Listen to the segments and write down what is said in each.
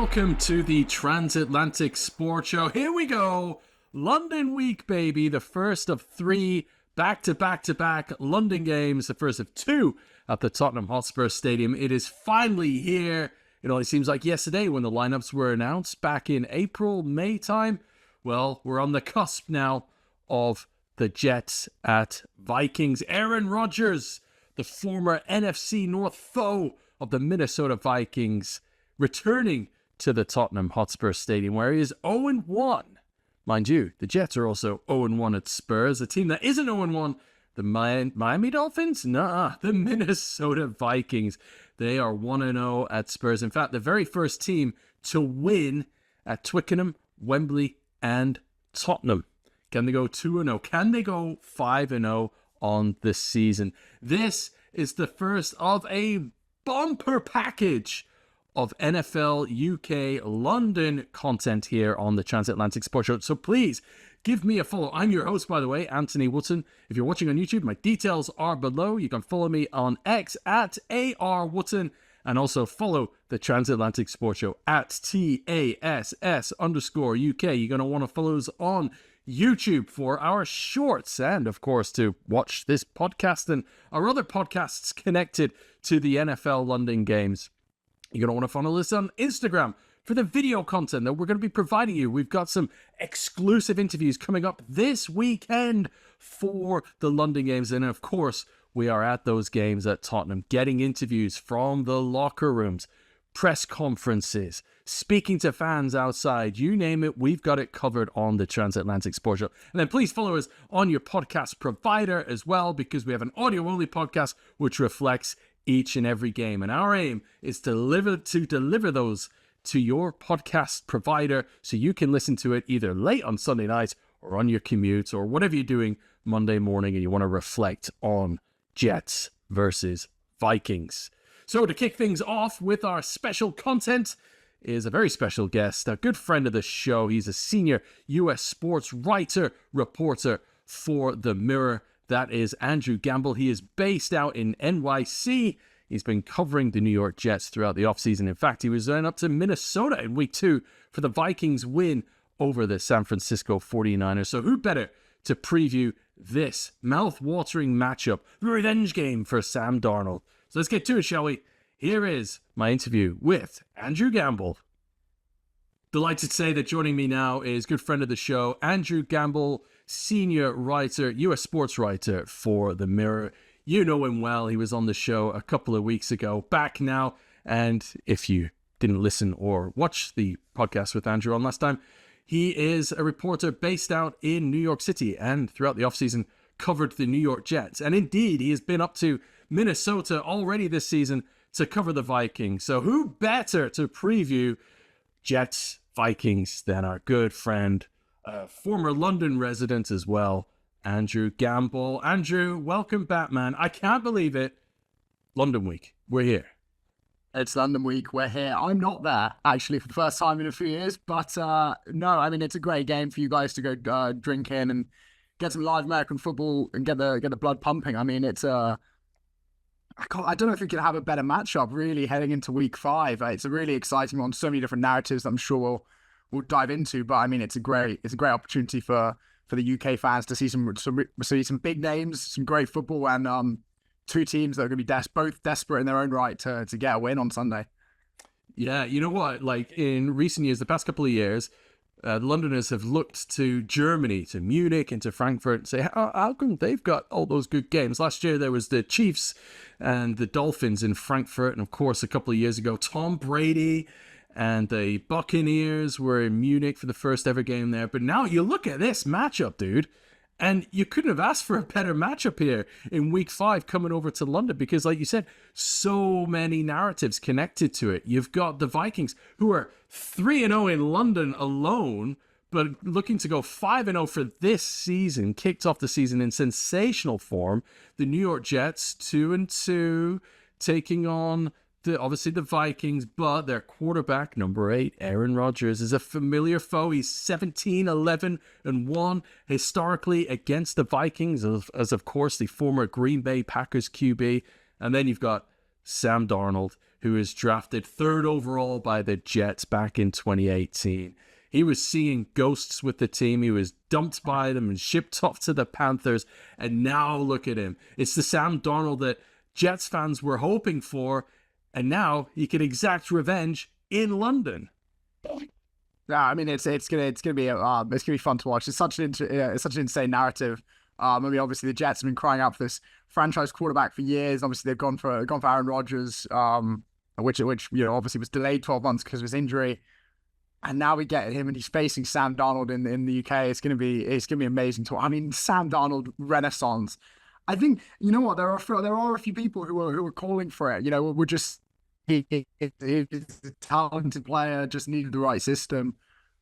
welcome to the Transatlantic Sports Show. Here we go. London week, baby. The first of three back-to-back London games. The first of two at the Tottenham Hotspur Stadium. It is finally here. It only seems like yesterday when the lineups were announced back in April, May time. Well, we're on the cusp now of the Jets at Vikings. Aaron Rodgers, the former NFC North foe of the Minnesota Vikings, returning to the Tottenham Hotspur Stadium, where he is 0-1. Mind you, the Jets are also 0-1 at Spurs. A team that isn't 0-1, the Miami Dolphins? Nah, the Minnesota Vikings. They are 1-0 at Spurs. In fact, the very first team to win at Twickenham, Wembley, and Tottenham. Can they go 2-0? Can they go 5-0 on this season? This is the first of a bumper package of NFL UK London content here on the Transatlantic Sports Show. So please give me a follow. I'm your host, by the way, Anthony Wootton. If you're watching on YouTube, my details are below. You can follow me on X at ARWootton, and also follow the Transatlantic Sports Show at TASS_UK. You're going to want to follow us on YouTube for our shorts, and of course to watch this podcast and our other podcasts connected to the NFL London games. You're going to want to follow us on Instagram for the video content that we're going to be providing you. We've got some exclusive interviews coming up this weekend for the London games. And of course, we are at those games at Tottenham, getting interviews from the locker rooms, press conferences, speaking to fans outside. You name it, we've got it covered on the Transatlantic Sports Show. And then please follow us on your podcast provider as well, because we have an audio-only podcast which reflects each and every game. And our aim is to deliver those to your podcast provider so you can listen to it either late on Sunday night or on your commute or whatever you're doing Monday morning and you want to reflect on Jets versus Vikings. So to kick things off with our special content is a very special guest, a good friend of the show. He's a senior U.S. sports writer, reporter for The Mirror. That is Andrew Gamble. He is based out in NYC. He's been covering the New York Jets throughout the offseason. In fact, he was then up to Minnesota in week 2 for the Vikings win over the San Francisco 49ers. So who better to preview this mouth-watering matchup, the revenge game for Sam Darnold. So let's get to it, shall we? Here is my interview with Andrew Gamble. Delighted to say that joining me now is good friend of the show, Andrew Gamble, senior writer, U.S. sports writer for The Mirror. You know him well. He was on the show a couple of weeks ago, back now. And if you didn't listen or watch the podcast with Andrew on last time, he is a reporter based out in New York City and throughout the offseason covered the New York Jets. And indeed, he has been up to Minnesota already this season to cover the Vikings. So who better to preview Jets-Vikings than our good friend, former London resident as well, Andrew Gamble. Andrew, welcome back, man. I can't believe it. London week. We're here. It's London week. We're here. I'm not there, actually, for the first time in a few years. But no, I mean, it's a great game for you guys to go drink in and get some live American football and get the blood pumping. I mean, it's I don't know if we could have a better matchup, really, heading into week 5. It's a really exciting one. So many different narratives that I'm sure we'll dive into. But I mean, it's a great opportunity for the UK fans to see some big names, some great football, and two teams that are going to be both desperate in their own right to get a win on Sunday. Yeah, you know what? Like in recent years, the past couple of years, the Londoners have looked to Germany, to Munich, and to Frankfurt and say, how come they've got all those good games? Last year, there was the Chiefs and the Dolphins in Frankfurt. And of course, a couple of years ago, Tom Brady and the Buccaneers were in Munich for the first ever game there. But now you look at this matchup, dude, and you couldn't have asked for a better matchup here in week 5 coming over to London because, like you said, so many narratives connected to it. You've got the Vikings, who are 3-0 in London alone, but looking to go 5-0 for this season, kicked off the season in sensational form. The New York Jets, 2-2, taking on obviously the Vikings, but their quarterback, number 8, Aaron Rodgers, is a familiar foe. He's 17-11-1 historically against the Vikings, as of course the former Green Bay Packers QB. And then you've got Sam Darnold, who was drafted 3rd overall by the Jets back in 2018. He was seeing ghosts with the team. He was dumped by them and shipped off to the Panthers. And now look at him. It's the Sam Darnold that Jets fans were hoping for. And now he can exact revenge in London. Yeah, I mean it's gonna be fun to watch. It's such an insane narrative. I mean, obviously the Jets have been crying out for this franchise quarterback for years. Obviously they've gone for Aaron Rodgers, which obviously was delayed 12 months because of his injury. And now we get him, and he's facing Sam Darnold in the UK. It's gonna be amazing to. I mean, Sam Darnold renaissance. I think you know what there are a few people who are calling for it. We're just he's a talented player, just needed the right system.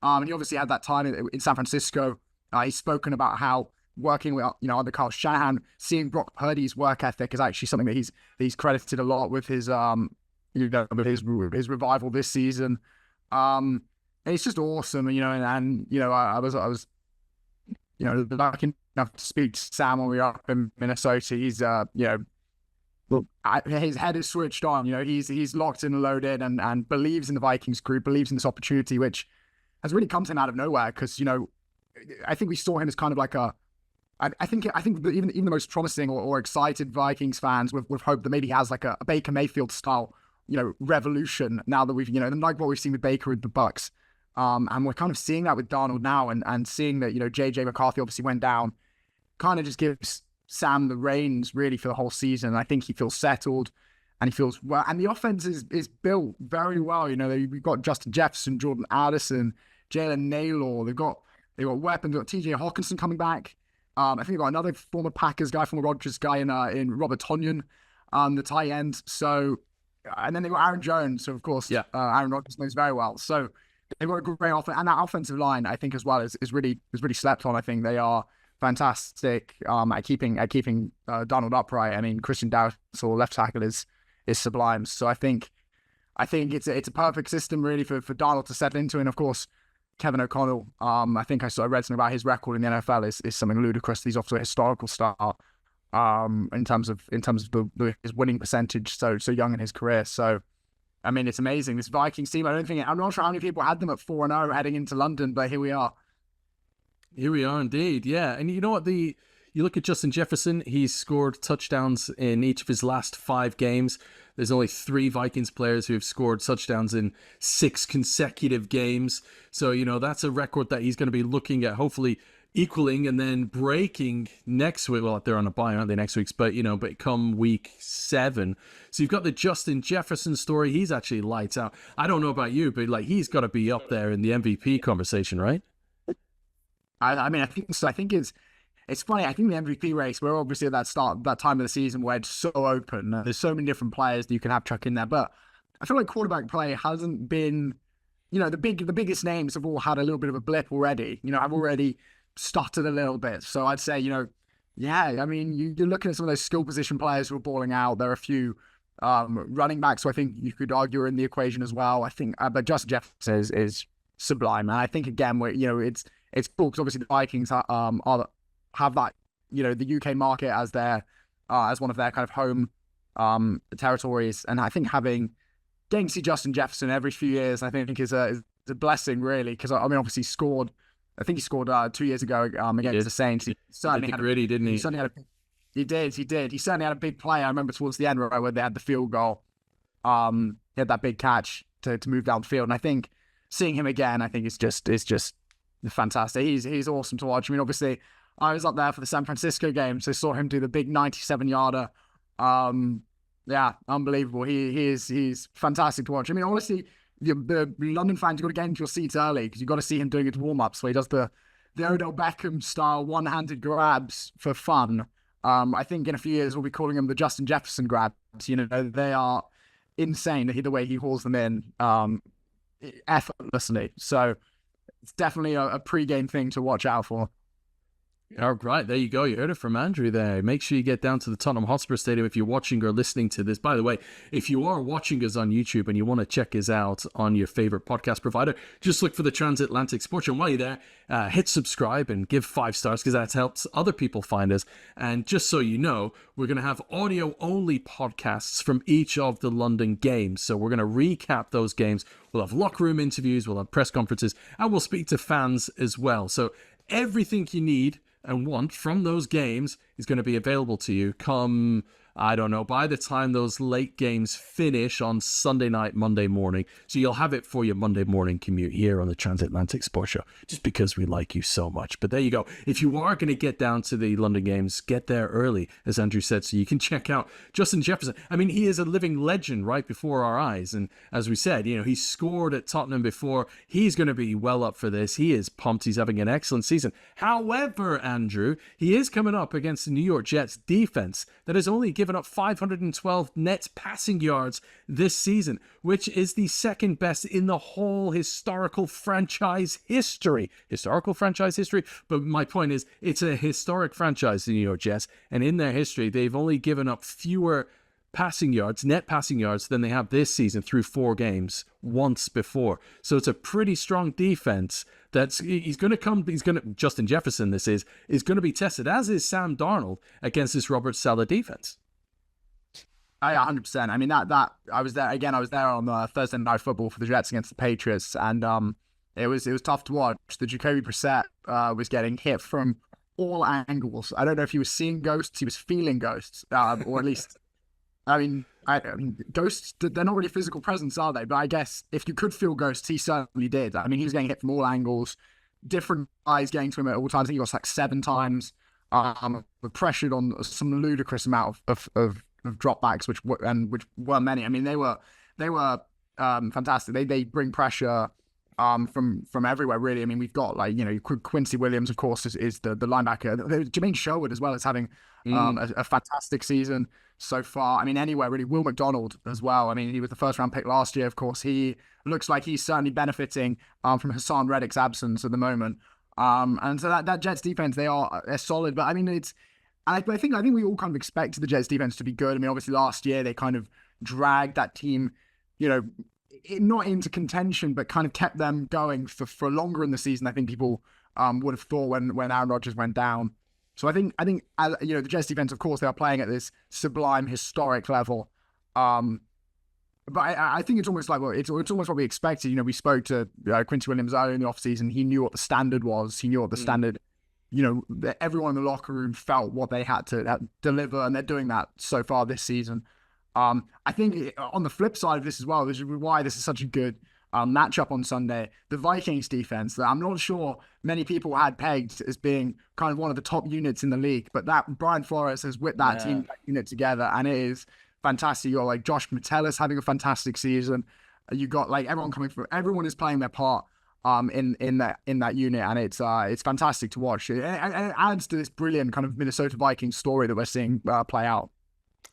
And he obviously had that time in San Francisco. He's spoken about how working with under Kyle Shanahan, seeing Brock Purdy's work ethic is actually something that he's credited a lot with his his revival this season. It's just awesome, I was lucky enough to speak to Sam when we were up in Minnesota. He's his head is switched on. He's locked in and loaded and believes in the Vikings group, believes in this opportunity, which has really come to him out of nowhere. Because I think we saw him as kind of like I think even the most promising or excited Vikings fans with hope that maybe he has like a Baker Mayfield style revolution now that we've like what we've seen with Baker with the Bucks. And we're kind of seeing that with Darnold now, and seeing that JJ McCarthy obviously went down, kind of just gives Sam the reins really for the whole season. I think he feels settled, and he feels well, and the offense is built very well. We've got Justin Jefferson, Jordan Addison, Jalen Naylor. They've got weapons. They've got TJ Hawkinson coming back. I think they've got another former Packers guy, former Rodgers guy in Robert Tonyan, the tight end. So, and then they've got Aaron Jones. So of course, Aaron Rodgers knows very well. So they've got a great offense, and that offensive line, I think, as well, is really slept on. I think they are fantastic at keeping Darnold upright. I mean, Christian Dowsall, left tackle, is sublime. So I think it's a perfect system really for Darnold to settle into. And of course, Kevin O'Connell, I think I read something about his record in the NFL is something ludicrous. He's off to a historical start in terms of his winning percentage so young in his career. So I mean, it's amazing. This Vikings team, I'm not sure how many people had them at 4-0 heading into London, but here we are. Here we are indeed, yeah. And you know what? You look at Justin Jefferson, he's scored touchdowns in each of his last 5 games. There's only 3 Vikings players who have scored touchdowns in 6 consecutive games. So, that's a record that he's going to be looking at, hopefully equaling and then breaking next week. Well, they're on a bye, aren't they, next week? But, but come week 7. So you've got the Justin Jefferson story. He's actually lights out. I don't know about you, but he's got to be up there in the MVP conversation, right? I mean, I think so. I think it's funny. I think the MVP race, we're obviously at that time of the season where it's so open. There's so many different players that you can have chuck in there. But I feel like quarterback play hasn't been, the biggest names have all had a little bit of a blip already. I've already stuttered a little bit. So I'd say, I mean, you're looking at some of those skill position players who are balling out. There are a few running backs who I think you could argue are in the equation as well. I think, but Justin Jefferson is sublime. And I think, again, it's cool because obviously the Vikings have that, the UK market as as one of their kind of home territories. And I think getting to see Justin Jefferson every few years, I think is a blessing really. Because I mean, obviously he scored 2 years ago against the Saints. He certainly had gritty, didn't he? He did. He certainly had a big play. I remember towards the end where they had the field goal. He had that big catch to move down the field. And I think seeing him again, I think it's just fantastic. He's awesome to watch. I mean, obviously, I was up there for the San Francisco game, so saw him do the big 97-yarder. Yeah, unbelievable. He's fantastic to watch. I mean, honestly, the London fans, you've got to get into your seats early because you've got to see him doing his warm-ups where he does the Odell Beckham style one-handed grabs for fun. I think in a few years we'll be calling them the Justin Jefferson grabs. They are insane, the way he hauls them in effortlessly. So it's definitely a pre-game thing to watch out for. All right, there you go. You heard it from Andrew there. Make sure you get down to the Tottenham Hotspur Stadium if you're watching or listening to this. By the way, if you are watching us on YouTube and you want to check us out on your favorite podcast provider, just look for the Transatlantic Sports Show. And while you're there, hit subscribe and give 5 stars because that helps other people find us. And just so you know, we're going to have audio-only podcasts from each of the London games. So we're going to recap those games. We'll have locker room interviews, we'll have press conferences, and we'll speak to fans as well. So everything you need and want from those games is going to be available to you come, I don't know, by the time those late games finish on Sunday night, Monday morning. So you'll have it for your Monday morning commute here on the Transatlantic Sports Show, just because we like you so much. But there you go. If you are going to get down to the London games, get there early, as Andrew said, so you can check out Justin Jefferson. I mean, he is a living legend right before our eyes. And as we said, he scored at Tottenham before. He's going to be well up for this. He is pumped. He's having an excellent season. However, Andrew, he is coming up against the New York Jets defense that has only given up 512 net passing yards this season, which is the second best in the whole historical franchise history. But my point is, it's a historic franchise, the New York Jets, and in their history, they've only given up fewer net passing yards than they have this season through 4 games once before. So it's a pretty strong defense. Justin Jefferson, is going to be tested, as is Sam Darnold, against this Robert Saleh defense. 100%. I mean, that I was there again. I was there on Thursday Night Football for the Jets against the Patriots, and it was tough to watch. The Jacoby Brissett was getting hit from all angles. I don't know if he was seeing ghosts, he was feeling ghosts, or at least, I mean, ghosts, they're not really physical presence, are they? But I guess if you could feel ghosts, he certainly did. I mean, he was getting hit from all angles, different guys getting to him at all times. I think he got sacked 7 times. Pressured on some ludicrous amount of dropbacks, which were many. I mean, they were fantastic. They bring pressure from everywhere, really. I mean, we've got Quincy Williams, of course, is the linebacker. Jermaine Sherwood as well is having a fantastic season so far. I mean, anywhere really. Will McDonald as well. I mean, he was the first round pick last year. Of course, he looks like he's certainly benefiting from Hassan Reddick's absence at the moment. And so that Jets defense, they're solid. But I mean, I think we all kind of expected the Jets defense to be good. I mean, obviously last year they kind of dragged that team, not into contention, but kind of kept them going for longer in the season. I think people would have thought when Aaron Rodgers went down. So I think the Jets defense, of course, they are playing at this sublime historic level. But I think it's almost like, it's almost what we expected. We spoke to Quincy Williams earlier in the offseason. He knew what the standard was. He knew what the standard, everyone in the locker room felt what they had to deliver, and they're doing that so far this season. I think on the flip side of this as well, this is why this is such a good matchup on Sunday. The Vikings defense, that I'm not sure many people had pegged as being kind of one of the top units in the league, but that Brian Flores has whipped that team, that unit together, and it is fantastic. You got Josh Metellus having a fantastic season. You got everyone is playing their part in that unit, and it's fantastic to watch. And it adds to this brilliant kind of Minnesota Vikings story that we're seeing play out.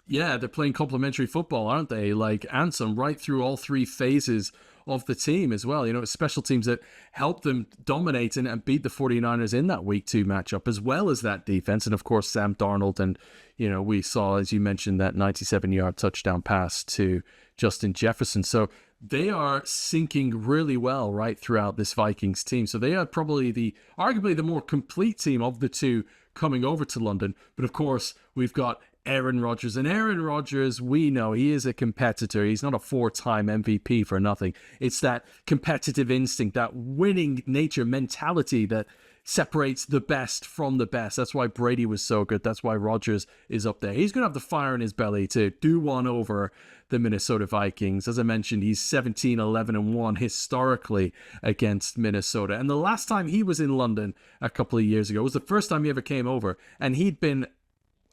Yeah, they're playing complementary football, aren't they? Ansem right through all 3 phases of the team as well. Special teams that help them dominate and beat the 49ers in that week 2 matchup, as well as that defense. And of course, Sam Darnold. And, we saw, as you mentioned, that 97-yard touchdown pass to Justin Jefferson. So they are syncing really well right throughout this Vikings team. So they are probably arguably the more complete team of the 2 coming over to London. But of course, we've got Aaron Rodgers. And Aaron Rodgers, we know he is a competitor. He's not a 4-time MVP for nothing. It's that competitive instinct, that winning nature mentality that separates the best from the best. That's why Brady was so good. That's why Rodgers is up there. He's going to have the fire in his belly to do one over the Minnesota Vikings. As I mentioned, he's 17-11-1 historically against Minnesota. And the last time he was in London a couple of years ago was the first time he ever came over. And he'd been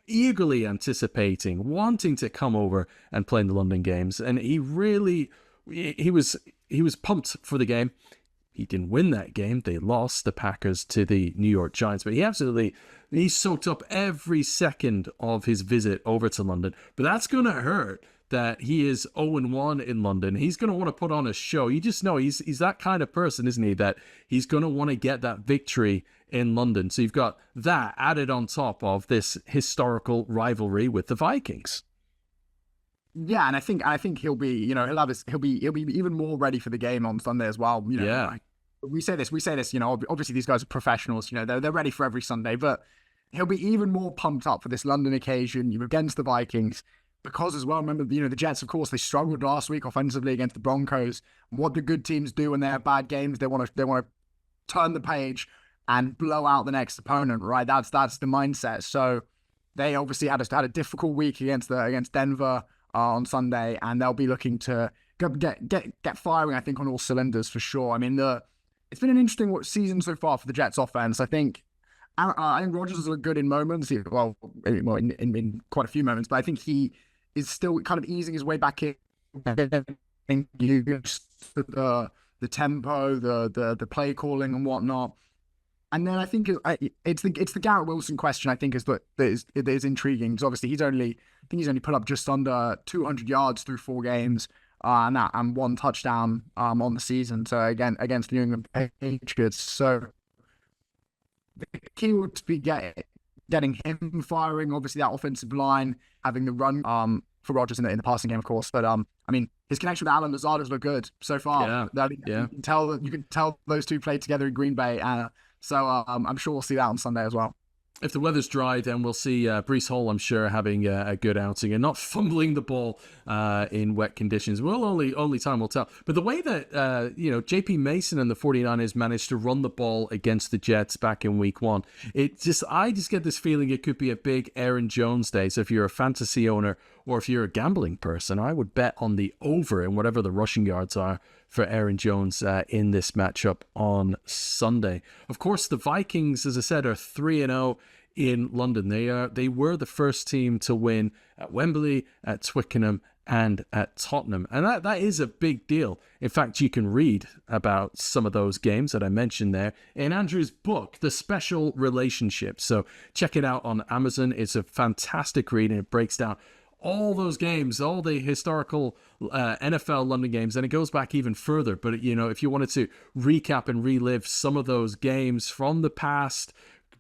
eagerly anticipating, wanting to come over and play in the London games. And he was pumped for the game. He didn't win that game. They lost, the Packers, to the New York Giants. But he soaked up every second of his visit over to London. But that's going to hurt that he is 0-1 in London. He's going to want to put on a show. You just know he's that kind of person, isn't he? That he's going to want to get that victory in London. So you've got that added on top of this historical rivalry with the Vikings. Yeah, and I think he'll be, he'll be even more ready for the game on Sunday as well. Yeah. We say this, obviously these guys are professionals, they're ready for every Sunday, but he'll be even more pumped up for this London occasion against the Vikings. Because as well, remember, the Jets, of course, they struggled last week offensively against the Broncos. What do good teams do when they have bad games? They want to turn the page and blow out the next opponent, right? That's the mindset. So they obviously had a difficult week against Denver on Sunday, and they'll be looking to get firing, I think, on all cylinders for sure. I mean, it's been an interesting season so far for the Jets offense. I think Rodgers has looked good in moments, in quite a few moments, but I think he is still kind of easing his way back in. The tempo, the play calling and whatnot. And then I think it's the Garrett Wilson question. I think that is intriguing, because obviously he's only put up just under 200 yards through 4 games, and 1 touchdown on the season. So again against New England Patriots. So the key would be getting him firing. Obviously, that offensive line, having the run for Rodgers in the passing game, of course. But I mean, his connection with Allen Lazard has looked good so far. Yeah. You can tell those two played together in Green Bay. So I'm sure we'll see that on Sunday as well. If the weather's dry, then we'll see Breece Hall, I'm sure, having a good outing and not fumbling the ball in wet conditions. Well, only time will tell. But the way that, JP Mason and the 49ers managed to run the ball against the Jets back in week 1, I just get this feeling it could be a big Aaron Jones day. So if you're a fantasy owner or if you're a gambling person, I would bet on the over in whatever the rushing yards are for Aaron Jones in this matchup on Sunday. Of course, the Vikings, as I said, are 3-0 in London. They were the first team to win at Wembley, at Twickenham, and at Tottenham. And that is a big deal. In fact, you can read about some of those games that I mentioned there in Andrew's book, The Special Relationship. So check it out on Amazon. It's a fantastic read, and it breaks down all those games, all the historical NFL London games, and it goes back even further. But, if you wanted to recap and relive some of those games from the past,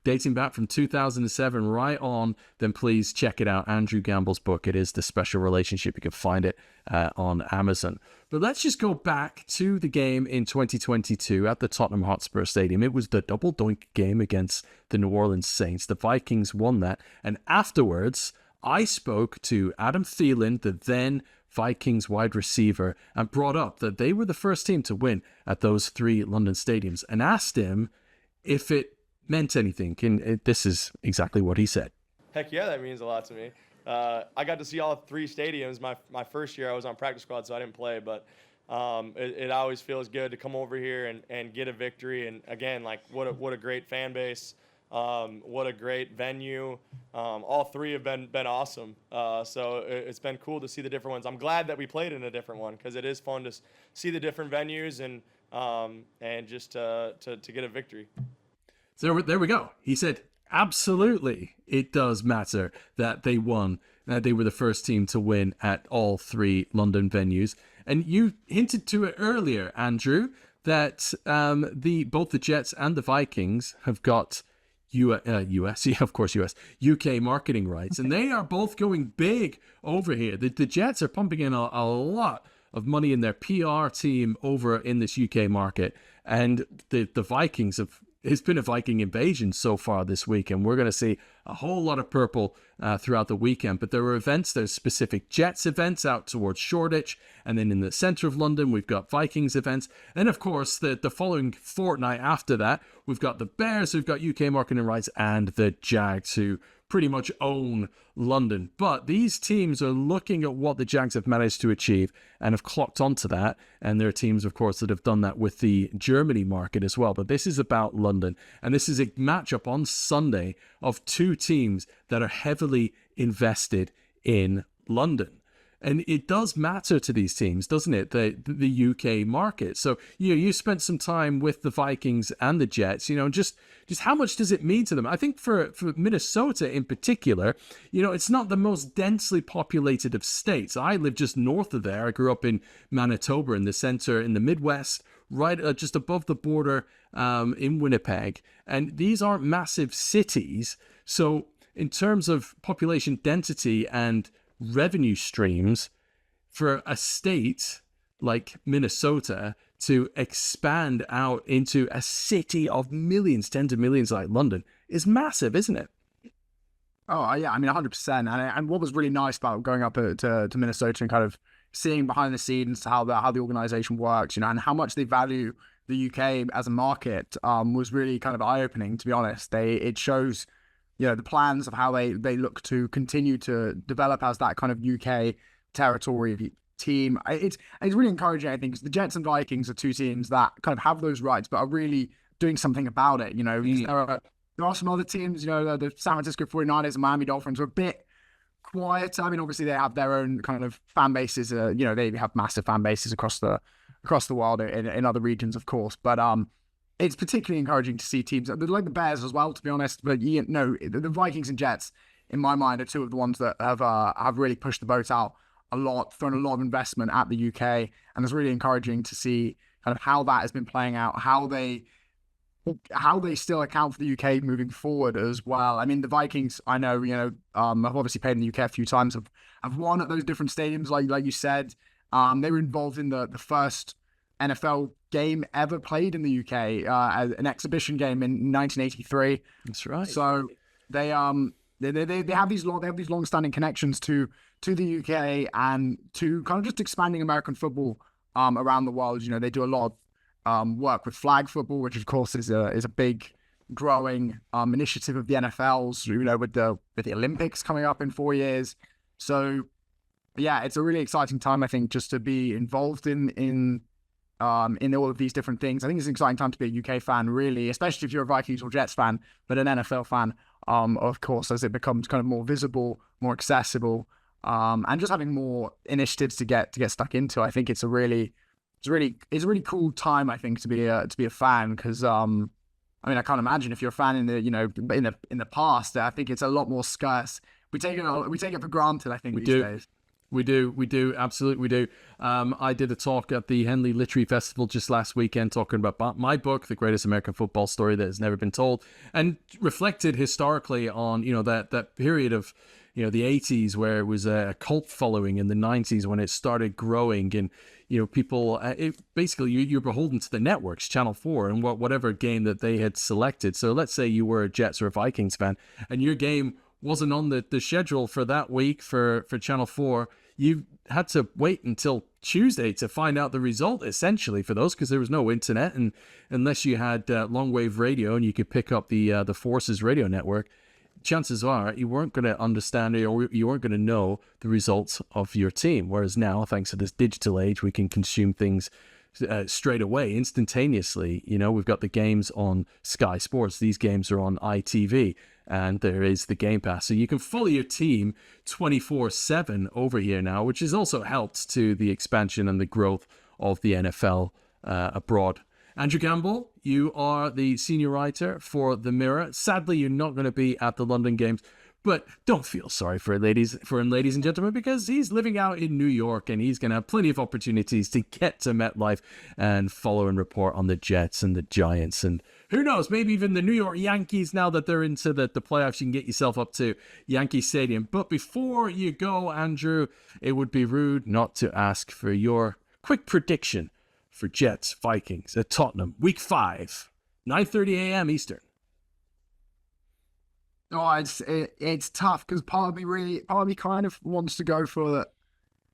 dating back from 2007 right on, then please check it out. Andrew Gamble's book. It is The Special Relationship. You can find it on Amazon. But let's just go back to the game in 2022 at the Tottenham Hotspur Stadium. It was the double doink game against the New Orleans Saints. The Vikings won that. And afterwards, I spoke to Adam Thielen, the then Vikings wide receiver, and brought up that they were the first team to win at those 3 London stadiums, and asked him if it meant anything. And this is exactly what he said. Heck yeah, that means a lot to me. I got to see all 3 stadiums. My first year I was on practice squad, so I didn't play, but it always feels good to come over here and get a victory. And again, what a great fan base. What a great venue. All 3 have been awesome. So it's been cool to see the different ones. I'm glad that we played in a different one, because it is fun to see the different venues and just to get a victory. So there we go. He said, absolutely, it does matter that they won. They were the first team to win at all 3 London venues. And you hinted to it earlier, Andrew, that both the Jets and the Vikings have got UK marketing rights, and they are both going big over here. The Jets are pumping in a lot of money in their PR team over in this UK market, and the Vikings it's been a Viking invasion so far this week, and we're going to see a whole lot of purple throughout the weekend. But there are events, there's specific Jets events out towards Shoreditch, and then in the centre of London, we've got Vikings events. And of course, the following fortnight after that, we've got the Bears, who've got UK marketing rights, and the Jags, who pretty much own London. But these teams are looking at what the Jags have managed to achieve and have clocked onto that. And there are teams, of course, that have done that with the Germany market as well. But this is about London. And this is a matchup on Sunday of 2 teams that are heavily invested in London. And it does matter to these teams, doesn't it? The UK market. So, you spent some time with the Vikings and the Jets, just how much does it mean to them? I think for Minnesota in particular, it's not the most densely populated of states. I live just north of there. I grew up in Manitoba in the center, in the Midwest, right just above the border in Winnipeg. And these aren't massive cities. So in terms of population density and revenue streams, for a state like Minnesota to expand out into a city of millions, tens of millions like London is massive, isn't it? Oh, yeah, I mean, 100%. And what was really nice about going up to Minnesota and kind of seeing behind the scenes how the organization works, and how much they value the UK as a market was really kind of eye-opening, to be honest. It shows, the plans of how they look to continue to develop as that kind of UK territory team. It's really encouraging, I think, because the Jets and Vikings are two teams that kind of have those rights, but are really doing something about it. There are some other teams, the San Francisco 49ers and Miami Dolphins are a bit quieter. I mean, obviously they have their own kind of fan bases. They have massive fan bases across the world in other regions, of course. But it's particularly encouraging to see teams like the Bears as well, to be honest. But the Vikings and Jets, in my mind, are two of the ones that have really pushed the boat out a lot, thrown a lot of investment at the UK, and it's really encouraging to see kind of how that has been playing out, how they still account for the UK moving forward as well. I mean, the Vikings, I know, I've obviously played in the UK a few times. I've won at those different stadiums, like you said. They were involved in the first NFL game ever played in the UK, an exhibition game in 1983. That's right. So they have these long-standing connections to the UK and to kind of just expanding American football around the world. They do a lot of work with flag football, which of course is a big growing initiative of the NFL's, with the Olympics coming up in 4 years. So yeah, it's a really exciting time, I think, just to be involved in all of these different things. I think it's an exciting time to be a UK fan, really, especially if you're a Vikings or Jets fan, but an NFL fan, of course, as it becomes kind of more visible, more accessible, and just having more initiatives to get stuck into. I think it's a really cool time, I think, to be a fan, because I mean, I can't imagine if you're a fan in the past. I think it's a lot more scarce. We take it for granted, I think, these days. We do, absolutely we do. I did a talk at the Henley Literary Festival just last weekend talking about my book, The Greatest American Football Story That Has Never Been Told, and reflected historically on, that period of, the 80s where it was a cult following, in the 90s when it started growing, and, people, basically you're beholden to the networks, Channel 4, and whatever game that they had selected. So let's say you were a Jets or a Vikings fan, and your game wasn't on the schedule for that week for Channel 4. You had to wait until Tuesday to find out the result, essentially, for those, because there was no internet, and unless you had long wave radio and you could pick up the Forces radio network, chances are you weren't going to understand it, or you weren't going to know the results of your team. Whereas now, thanks to this digital age, we can consume things straight away, instantaneously. We've got the games on Sky Sports. These games are on ITV. And there is the Game Pass. So you can follow your team 24/7 over here now, which has also helped to the expansion and the growth of the NFL abroad. Andrew Gamble, you are the senior writer for The Mirror. Sadly, you're not going to be at the London games, but don't feel sorry for him, ladies and gentlemen, because he's living out in New York and he's going to have plenty of opportunities to get to MetLife and follow and report on the Jets and the Giants, and who knows, maybe even the New York Yankees, now that they're into the playoffs. You can get yourself up to Yankee Stadium. But before you go, Andrew, it would be rude not to ask for your quick prediction for Jets-Vikings at Tottenham, Week 5, 9:30 a.m. Eastern. Oh, it's tough, because part of me kind of wants to go for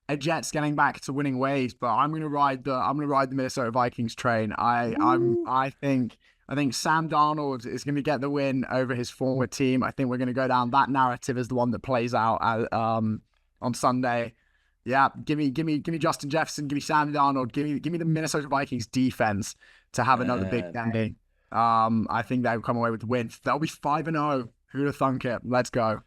a Jets getting back to winning ways, but I'm gonna ride the Minnesota Vikings train. I think Sam Darnold is going to get the win over his former team. I think we're going to go down that narrative as the one that plays out on Sunday. Yeah, give me Justin Jefferson, give me Sam Darnold, give me the Minnesota Vikings defense to have another big day. I think they'll come away with the win. They'll be 5-0. Who'd have thunk it? Let's go.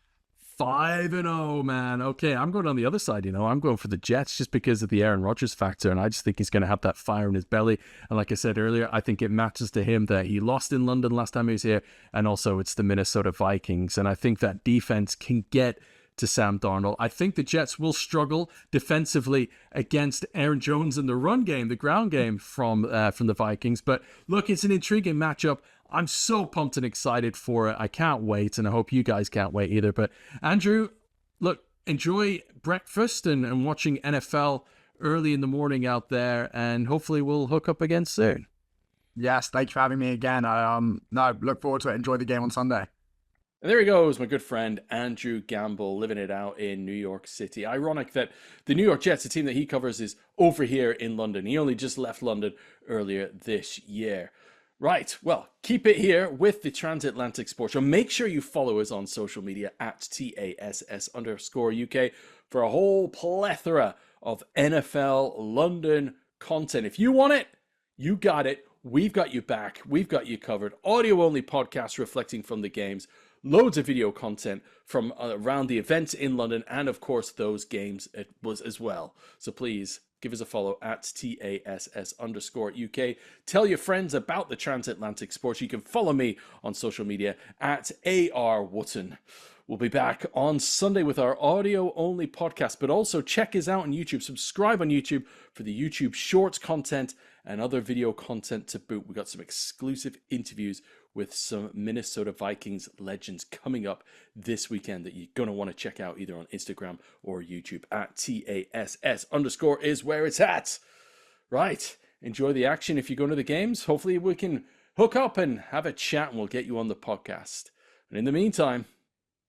5-0, man. Okay, I'm going on the other side, I'm going for the Jets just because of the Aaron Rodgers factor, and I just think he's going to have that fire in his belly. And like I said earlier, I think it matters to him that he lost in London last time he was here, and also it's the Minnesota Vikings. And I think that defense can get to Sam Darnold. I think the Jets will struggle defensively against Aaron Jones in the run game, the ground game from the Vikings. But look, it's an intriguing matchup. I'm so pumped and excited for it. I can't wait, and I hope you guys can't wait either. But Andrew, look, enjoy breakfast and watching NFL early in the morning out there, and hopefully we'll hook up again soon. Yes, thanks for having me again. I look forward to it. Enjoy the game on Sunday. And there he goes, my good friend Andrew Gamble, living it out in New York City. Ironic that the New York Jets, the team that he covers, is over here in London. He only just left London earlier this year. Right, well, keep it here with the Transatlantic Sports Show. Make sure you follow us on social media at TASS_UK for a whole plethora of NFL London content. If you want it, you got it. We've got you back. We've got you covered. Audio-only podcasts reflecting from the games. Loads of video content from around the events in London and, of course, those games as well. So please give us a follow at TASS_UK. Tell your friends about the Transatlantic Sports. You can follow me on social media at ARWootton. We'll be back on Sunday with our audio-only podcast, but also check us out on YouTube. Subscribe on YouTube for the YouTube Shorts content and other video content to boot. We've got some exclusive interviews with some Minnesota Vikings legends coming up this weekend that you're going to want to check out either on Instagram or YouTube at TASS_ is where it's at. Right. Enjoy the action if you're going to the games. Hopefully we can hook up and have a chat and we'll get you on the podcast. And in the meantime,